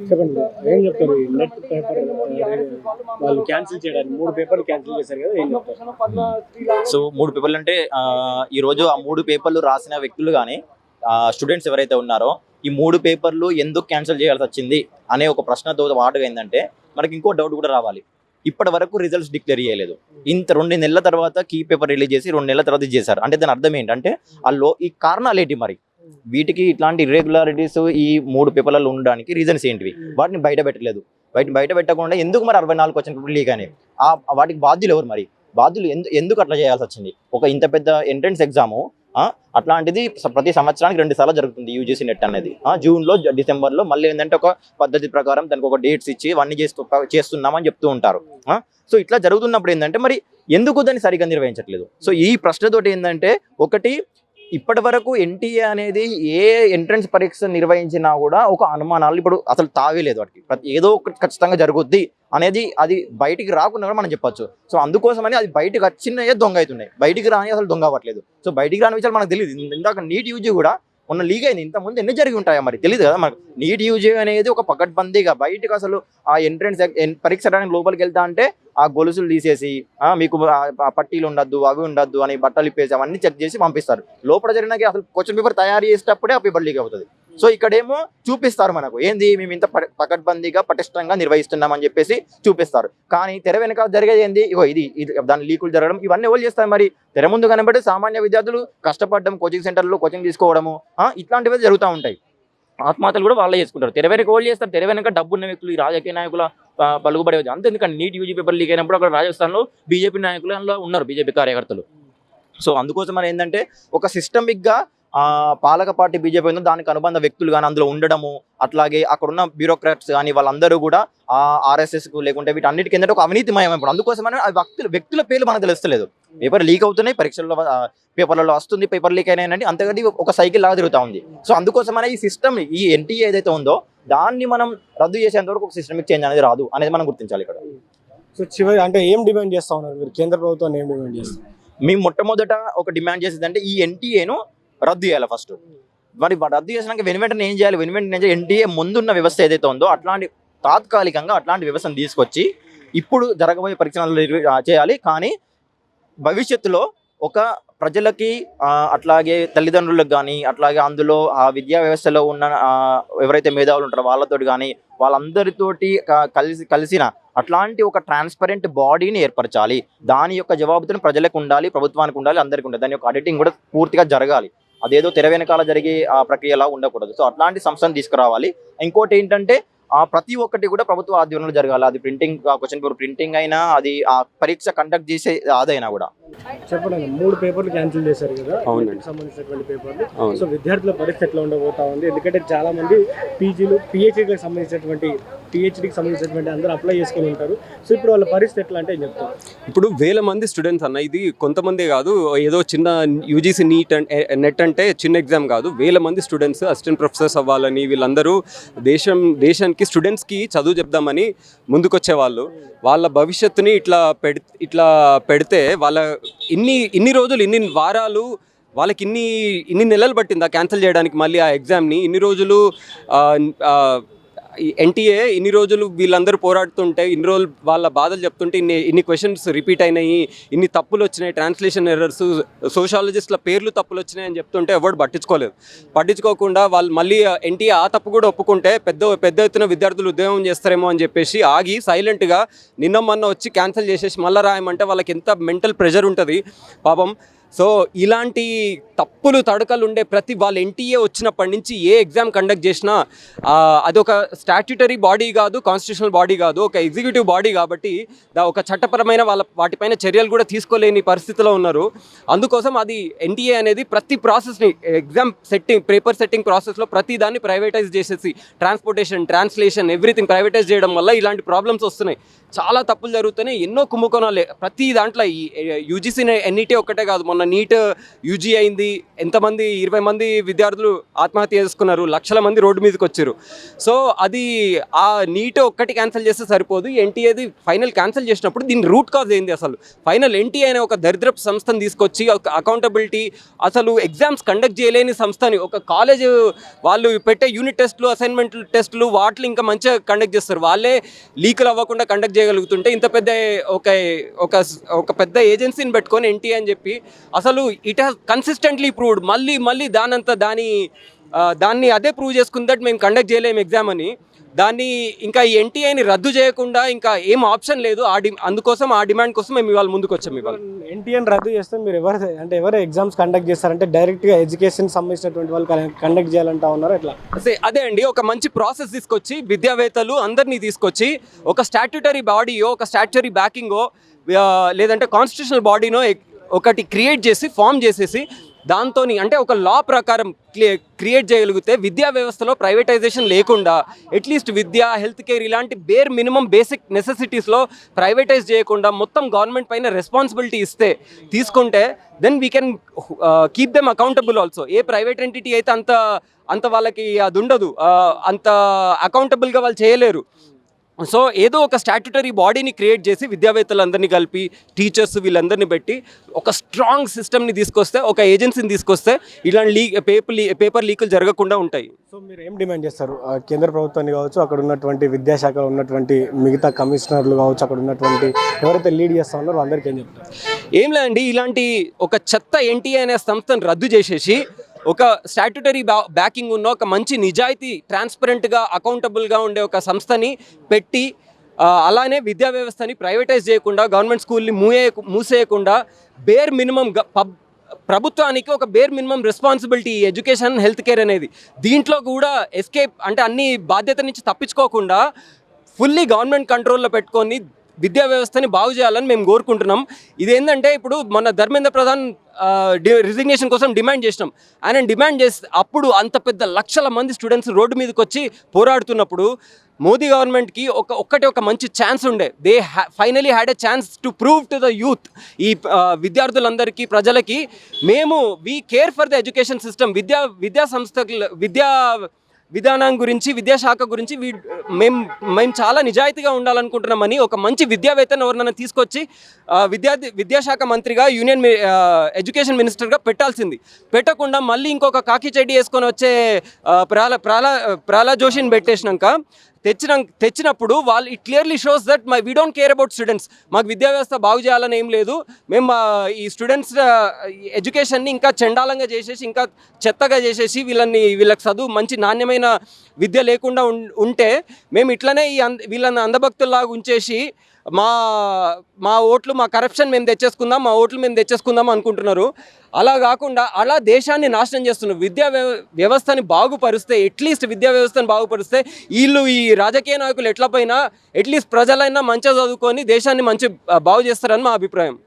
చెప్పండి ఏం చెప్తారు ఈ నెట్ పేపర్ వాళ్ళు క్యాన్సిల్ చేయడానికి 3 పేపర్లు క్యాన్సిల్ చేశారు కదా ఏం చెప్తారు? సో 3 పేపర్లు అంటే ఈరోజు ఆ 3 పేపర్లు రాసిన వ్యక్తులు కానీ స్టూడెంట్స్ ఎవరైతే ఉన్నారో ఈ 3 పేపర్లు ఎందుకు క్యాన్సిల్ చేయాల్సి వచ్చింది అనే ఒక ప్రశ్నతో వాడుగా ఏంటంటే మనకి ఇంకో డౌట్ కూడా రావాలి. ఇప్పటి వరకు రిజల్ట్స్ డిక్లేర్ చేయలేదు. ఇంత 2 నెలల తర్వాత కీ పేపర్ రిలీజ్ చేసి 2 నెలల తర్వాత చేశారు. అంటే దాని అర్థం ఏంటంటే వాళ్ళు ఈ కారణాలు ఏంటి, మరి వీటికి ఇట్లాంటి ఇర్రెగ్యులారిటీస్ ఈ 3 పేపర్లలో ఉండడానికి రీజన్స్ ఏంటివి, వాటిని బయట పెట్టలేదు. వాటిని బయట పెట్టకుండా ఎందుకు మరి 64 క్వశ్చన్ పేపర్ లీక్ అని వాటికి బాధ్యులు ఎవరు, మరి బాధ్యులు ఎందుకు అట్లా చేయాల్సి వచ్చింది? ఒక ఇంత పెద్ద ఎంట్రన్స్ ఎగ్జాము అట్లాంటిది ప్రతి సంవత్సరానికి 2 సార్లు జరుగుతుంది యూజీసీ నెట్ అనేది. జూన్లో డిసెంబర్లో మళ్ళీ ఏంటంటే ఒక పద్ధతి ప్రకారం దానికి ఒక డేట్స్ ఇచ్చి ఇవన్నీ చేస్తున్నామని చెప్తూ ఉంటారు. సో ఇట్లా జరుగుతున్నప్పుడు ఏంటంటే మరి ఎందుకు దాన్ని సరిగ్గా నిర్వహించట్లేదు? సో ఈ ప్రశ్నతోటి ఏంటంటే ఒకటి, ఇప్పటి వరకు ఎన్టీఏ అనేది ఏ ఎంట్రన్స్ పరీక్ష నిర్వహించినా కూడా ఒక అనుమానాలు ఇప్పుడు అసలు తావేలేదు. వాటికి ఏదో ఒకటి ఖచ్చితంగా జరుగుద్ది అనేది అది బయటికి రాకుండా కూడా మనం చెప్పొచ్చు. సో అందుకోసమని అది బయటకు వచ్చినాయే దొంగ అవుతున్నాయి, బయటికి రాని అసలు దొంగ అవ్వట్లేదు. సో బయటికి రాని విషయాలు మనకు తెలియదు. ఇందాక నీట్ యూజీ కూడా మొన్న లీక్ అయింది, ఇంతకుముందు ఎన్ని జరిగి ఉంటాయా మరి తెలియదు కదా మనకు. నీట్ యూజీ అనేది ఒక పకడ్బందీగా బయటకు అసలు ఆ ఎంట్రన్స్ పరీక్ష రావడానికి లోపలికి వెళ్తా అంటే ఆ గొలుసులు తీసేసి మీకు పట్టీలు ఉండద్దు అవి ఉండద్దు అని బట్టలు ఇప్పేసి అవన్నీ చెక్ చేసి పంపిస్తారు. లోపల జరిగినాక అసలు క్వశ్చన్ పేపర్ తయారు చేసేటప్పుడే ఆ పేపర్ లీక్ అవుతుంది. సో ఇక్కడేమో చూపిస్తారు మనకు ఏంది, మేము ఇంత పకడ్బందీగా పటిష్టంగా నిర్వహిస్తున్నామని చెప్పేసి చూపిస్తారు. కానీ తెర వెనక జరిగేది ఏంది, ఇగో ఇది దాని లీకులు జరగడం ఇవన్నీ ఎవరు చేస్తారు? మరి తెర ముందు కనబడి సామాన్య విద్యార్థులు కష్టపడడం, కోచింగ్ సెంటర్లో కోచింగ్ తీసుకోవడము ఇట్లాంటివి జరుగుతూ ఉంటాయి. ఆత్మహత్యలు కూడా వాళ్ళే చేసుకుంటారు. తెర వెనక వాళ్ళు చేస్తారు. తెర వెనక డబ్బున్న వ్యక్తులు, ఈ రాజకీయ నాయకుల పలుకుబడే అంతే. ఎందుకంటే నీట్ యూజీ పేపర్ లీక్ అయినప్పుడు అక్కడ రాజస్థాన్లో బీజేపీ నాయకులు అందులో ఉన్నారు, బీజేపీ కార్యకర్తలు. సో అందుకోసం మరి ఏంటంటే ఒక సిస్టమిక్గా పాలక పార్టీ బీజేపీ ఉందో దానికి అనుబంధ వ్యక్తులు కానీ అందులో ఉండడము, అట్లాగే అక్కడున్న బ్యూరోక్రాట్స్ కానీ వాళ్ళందరూ కూడా ఆర్ఎస్ఎస్కు లేకుంటే వీటన్నిటికీ ఏంటంటే ఒక అవినీతిమయం. ఇప్పుడు అందుకోసమని వ్యక్తుల పేర్లు మనకు తెలుస్తలేదు. పేపర్ లీక్ అవుతున్నాయి, పరీక్షల్లో పేపర్లలో వస్తుంది, పేపర్ లీక్ అయినాయంటే అంతకంటే ఒక సైకిల్ లాగా తిరుగుతూ ఉంది. సో అందుకోసమనే ఈ సిస్టమ్, ఈ ఎన్టీఏ ఏదైతే ఉందో దాన్ని మనం రద్దు చేసేంత వరకు ఒక సిస్టమిక్ చేంజ్ అనేది రాదు అనేది మనం గుర్తించాలి ఇక్కడ. సో చివరి అంటే ఏం డిమాండ్ చేస్తా ఉన్నారు మీరు, కేంద్ర ప్రభుత్వాన్ని ఏం డిమాండ్ చేస్తారు? మేము మొట్టమొదట ఒక డిమాండ్ చేసేది అంటే ఈ ఎన్టీఏను రద్దు చేయాలి ఫస్ట్. మరి రద్దు చేసినాక వెంటనే ఏం చేయాలి? ఎన్టీఏ ముందున్న వ్యవస్థ ఏదైతే ఉందో అట్లాంటి తాత్కాలికంగా అట్లాంటి వ్యవస్థను తీసుకొచ్చి ఇప్పుడు జరగబోయే పరీక్షలు చేయాలి. కానీ భవిష్యత్తులో ఒక ప్రజలకి అట్లాగే తల్లిదండ్రులకు కానీ అట్లాగే అందులో ఆ విద్యా వ్యవస్థలో ఉన్న ఎవరైతే మేధావులు ఉంటారో వాళ్ళతోటి కానీ వాళ్ళందరితోటి కలిసిన అట్లాంటి ఒక ట్రాన్స్పరెంట్ బాడీని ఏర్పరచాలి. దాని యొక్క జవాబుతో ప్రజలకు ఉండాలి, ప్రభుత్వానికి ఉండాలి, అందరికీ ఉండాలి. దాని యొక్క ఆడిటింగ్ కూడా పూర్తిగా జరగాలి. అదేదో తెర వెనకాల జరిగే ఆ ప్రక్రియలా ఉండకూడదు. సో అట్లాంటి సంస్థను తీసుకురావాలి. ఇంకోటి ఏంటంటే ప్రతి ఒక్కటి కూడా ప్రభుత్వ ఆధ్వర్యంలో జరగాలి. అది ప్రింటింగ్, క్వశ్చన్ పేపర్ ప్రింటింగ్ అయినా, అది ఆ పరీక్ష కండక్ట్ చేసే అదైనా కూడా. చెప్పండి, 3 పేపర్లు క్యాన్సిల్ చేశారు కదా సంబంధించినటువంటి పేపర్లు. సో విద్యార్థుల పరిస్థితి ఎట్లా ఉండబోతా ఉంది? ఎందుకంటే చాలా మంది పీజీలు పిహెచ్డీకి సంబంధించినటువంటి అందరూ అప్లై చేసుకుని ఉంటారు. సో ఇప్పుడు వాళ్ళ పరిస్థితి ఎట్లా అంటే ఏం చెప్తారు? ఇప్పుడు వేల మంది స్టూడెంట్స్ అన్న, ఇది కొంతమంది కాదు, ఏదో చిన్న యూజీసీ నీట్ నెట్ అంటే చిన్న ఎగ్జామ్ కాదు. వేల మంది స్టూడెంట్స్ అసిస్టెంట్ ప్రొఫెసర్స్ అవ్వాలని వీళ్ళందరూ దేశానికి స్టూడెంట్స్కి చదువు చెప్దామని ముందుకొచ్చేవాళ్ళు. వాళ్ళ భవిష్యత్తుని ఇట్లా పెడితే వాళ్ళ ఇన్ని రోజులు, ఇన్ని వారాలు, వాళ్ళకి ఇన్ని నెలలు పట్టిందా క్యాన్సిల్ చేయడానికి మళ్ళీ ఆ ఎగ్జామ్ని? ఇన్ని రోజులు ఎన్టీఏ ఇన్ని రోజులు వీళ్ళందరూ పోరాడుతుంటే, ఇన్ని రోజులు వాళ్ళ బాధలు చెప్తుంటే ఇన్ని క్వశ్చన్స్ రిపీట్ అయినాయి, ఇన్ని తప్పులు వచ్చినాయి, ట్రాన్స్లేషన్ ఎర్రర్స్, సోషాలజిస్ట్ల పేర్లు తప్పులు వచ్చినాయి అని చెప్తుంటే ఎవరు పట్టించుకోకుండా వాళ్ళు మళ్ళీ ఎన్టీఏ ఆ తప్పు కూడా ఒప్పుకుంటే పెద్ద ఎత్తున విద్యార్థులు ఉద్యోగం చేస్తారేమో అని చెప్పేసి ఆగి సైలెంట్గా మొన్న వచ్చి క్యాన్సిల్ చేసేసి మళ్ళీ రాయమంటే వాళ్ళకి ఎంత మెంటల్ ప్రెషర్ ఉంటుంది పాపం. సో ఇలాంటి తప్పులు తడకలు ఉండే వాళ్ళ ఎన్టీఏ వచ్చినప్పటి నుంచి ఏ ఎగ్జామ్ కండక్ట్ చేసినా అదొక స్టాట్యూటరీ బాడీ కాదు, కాన్స్టిట్యూషనల్ బాడీ కాదు, ఒక ఎగ్జిక్యూటివ్ బాడీ కాబట్టి ఒక చట్టపరమైన వాటిపైన చర్యలు కూడా తీసుకోలేని పరిస్థితిలో ఉన్నారు. అందుకోసం అది ఎన్టీఏ అనేది ప్రతి ప్రాసెస్ని, ఎగ్జామ్ పేపర్ సెట్టింగ్ ప్రాసెస్లో ప్రతి దాన్ని ప్రైవేటైజ్ చేసేసి ట్రాన్స్పోర్టేషన్, ట్రాన్స్లేషన్, ఎవ్రీథింగ్ ప్రైవేటైజ్ చేయడం వల్ల ఇలాంటి ప్రాబ్లమ్స్ వస్తున్నాయి. చాలా తప్పులు జరుగుతున్నాయి, ఎన్నో కుంభకోణాలు ప్రతి దాంట్లో. ఈ యూజీసీ ఎన్ఈటీ ఒక్కటే కాదు, మొన్న మొన్న నీట్ యూజీ అయింది, ఎంతమంది 20 మంది విద్యార్థులు ఆత్మహత్య చేసుకున్నారు, లక్షల మంది రోడ్డు మీదకి వచ్చారు. సో అది ఆ నీట్ ఒక్కటి క్యాన్సిల్ చేస్తే సరిపోదు, ఎన్టీఏది ఫైనల్ క్యాన్సిల్ చేసినప్పుడు దీని రూట్ కాజ్ ఏంది, అసలు ఫైనల్ ఎన్టీఏ అనే ఒక దరిద్రపు సంస్థను తీసుకొచ్చి ఒక అకౌంటబిలిటీ, అసలు ఎగ్జామ్స్ కండక్ట్ చేయలేని సంస్థని ఒక కాలేజ్ వాళ్ళు పెట్టే యూనిట్ టెస్టులు, అసైన్మెంట్ టెస్టులు వాటిని ఇంకా మంచిగా కండక్ట్ చేస్తారు, వాళ్ళే లీకులు అవ్వకుండా కండక్ట్ చేయగలుగుతుంటే ఇంత పెద్ద ఒక పెద్ద ఏజెన్సీని పెట్టుకొని ఎన్టీఏ అని చెప్పి అసలు ఇట్ హాస్ కన్సిస్టెంట్లీ ప్రూవ్డ్ మళ్ళీ దాన్ని అదే ప్రూవ్ చేసుకుని దట్ మేము కండక్ట్ చేయలేము ఎగ్జామ్ అని. దాన్ని ఇంకా ఈ ఎన్టీఐని రద్దు చేయకుండా ఇంకా ఏం ఆప్షన్ లేదు. అందుకోసం ఆ డిమాండ్ కోసం మేము ఇవాళ ముందుకు వచ్చాము. ఇవాళ ఎన్టీఏని రద్దు చేస్తే మీరు ఎవరు ఎగ్జామ్స్ కండక్ట్ చేస్తారంటే డైరెక్ట్గా ఎడ్యుకేషన్ సంబంధించినటువంటి వాళ్ళు కండక్ట్ చేయాలంటా ఉన్నారు ఎట్లా? అదే అండి, ఒక మంచి ప్రాసెస్ తీసుకొచ్చి విద్యావేత్తలు అందరినీ తీసుకొచ్చి ఒక స్టాట్యుటరీ బాడీయో, ఒక స్టాట్యుటరీ బ్యాకింగో, లేదంటే కాన్స్టిట్యూషనల్ బాడీనో ఒకటి క్రియేట్ చేసి ఫామ్ చేసేసి దాంతో అంటే ఒక లా ప్రకారం క్రియేట్ చేయగలిగితే విద్యా వ్యవస్థలో ప్రైవేటైజేషన్ లేకుండా అట్లీస్ట్ విద్య, హెల్త్ కేర్ ఇలాంటి బేర్ మినిమం బేసిక్ నెసెసిటీస్లో ప్రైవేటైజ్ చేయకుండా మొత్తం గవర్నమెంట్ పైన రెస్పాన్సిబిలిటీ తీసుకుంటే then we can keep them accountable also. A private entity అయితే అంత వాళ్ళకి అది ఉండదు, అంత అకౌంటబుల్గా వాళ్ళు చేయలేరు. సో ఏదో ఒక స్టాట్యుటరీ బాడీని క్రియేట్ చేసి విద్యావేత్తలందరినీ కలిపి టీచర్స్ వీళ్ళందరినీ పెట్టి ఒక స్ట్రాంగ్ సిస్టమ్ని తీసుకొస్తే, ఒక ఏజెన్సీని తీసుకొస్తే ఇలాంటి పేపర్ లీకులు జరగకుండా ఉంటాయి. సో మీరు ఏం డిమాండ్ చేస్తారు? కేంద్ర ప్రభుత్వాన్ని కావచ్చు, అక్కడ ఉన్నటువంటి విద్యాశాఖలో ఉన్నటువంటి మిగతా కమిషనర్లు కావచ్చు, అక్కడ ఉన్నటువంటి ఎవరైతే లీడ్ చేస్తా ఉన్నారో అందరికీ ఏం చెప్తారు? ఏం లేదండి, ఇలాంటి ఒక చెత్త ఎన్టీఏ అనే సంస్థను రద్దు చేసేసి ఒక స్టాట్యుటరీ బ్యాకింగ్ ఉన్న ఒక మంచి నిజాయితీ, ట్రాన్స్పరెంట్గా, అకౌంటబుల్గా ఉండే ఒక సంస్థని పెట్టి అలానే విద్యా వ్యవస్థని ప్రైవేటైజ్ చేయకుండా, గవర్నమెంట్ స్కూల్ని మూసేయకుండా బేర్ మినిమం ప్రభుత్వానికి ఒక bear minimum responsibility education, health care అనేది దీంట్లో కూడా ఎస్కేప్ అంటే అన్ని బాధ్యత నుంచి తప్పించుకోకుండా ఫుల్లీ గవర్నమెంట్ కంట్రోల్లో పెట్టుకొని విద్యా వ్యవస్థని బాగు చేయాలని మేము కోరుకుంటున్నాం. ఇదేంటంటే ఇప్పుడు మన ధర్మేంద్ర ప్రధాన్ రిజిగ్నేషన్ కోసం డిమాండ్ చేసినాం. ఆయన డిమాండ్ చేస్తే అప్పుడు అంత పెద్ద లక్షల మంది స్టూడెంట్స్ రోడ్డు మీదకి వచ్చి పోరాడుతున్నప్పుడు మోదీ గవర్నమెంట్కి ఒక మంచి ఛాన్స్ ఉండే. They finally had a chance to prove to the youth, ఈ విద్యార్థులందరికీ, ప్రజలకి మేము we care for the education system, విద్యా సంస్థ విధానం గురించి, విద్యాశాఖ గురించి మేము చాలా నిజాయితీగా ఉండాలనుకుంటున్నామని ఒక మంచి విద్యావేత్తను ఎవరినైనా తీసుకొచ్చి విద్యాశాఖ మంత్రిగా, యూనియన్ ఎడ్యుకేషన్ మినిస్టర్గా పెట్టాల్సింది. పెట్టకుండా మళ్ళీ ఇంకొక కాకి చెడ్డి వేసుకొని వచ్చే ప్రహ్లాద్ జోషిని పెట్టేసినాక తెచ్చినప్పుడు వాళ్ళు it clearly shows that we don't care about students. మాకు విద్యా వ్యవస్థ బాగు చేయాలని ఏం లేదు, మేము ఈ స్టూడెంట్స్ ఎడ్యుకేషన్ని ఇంకా చండాలంగా చేసేసి, ఇంకా చెత్తగా చేసేసి వీళ్ళకి చదువు మంచి నాణ్యమైన విద్య లేకుండా ఉంటే మేము ఇట్లనే వీళ్ళని అందభక్తుల్లాగా ఉంచేసి మా ఓట్లు, మా కరప్షన్ మేము తెచ్చేసుకుందాం అనుకుంటున్నారు. అలా కాకుండా అలా దేశాన్ని నాశనం చేస్తున్నారు. విద్యా వ్యవస్థని బాగుపరిస్తే, అట్లీస్ట్ విద్యా వ్యవస్థను బాగుపరిస్తే ఈ రాజకీయ నాయకులు ఎట్లా పైన అట్లీస్ట్ ప్రజలైనా మంచిగా చదువుకొని దేశాన్ని బాగు చేస్తారని మా అభిప్రాయం.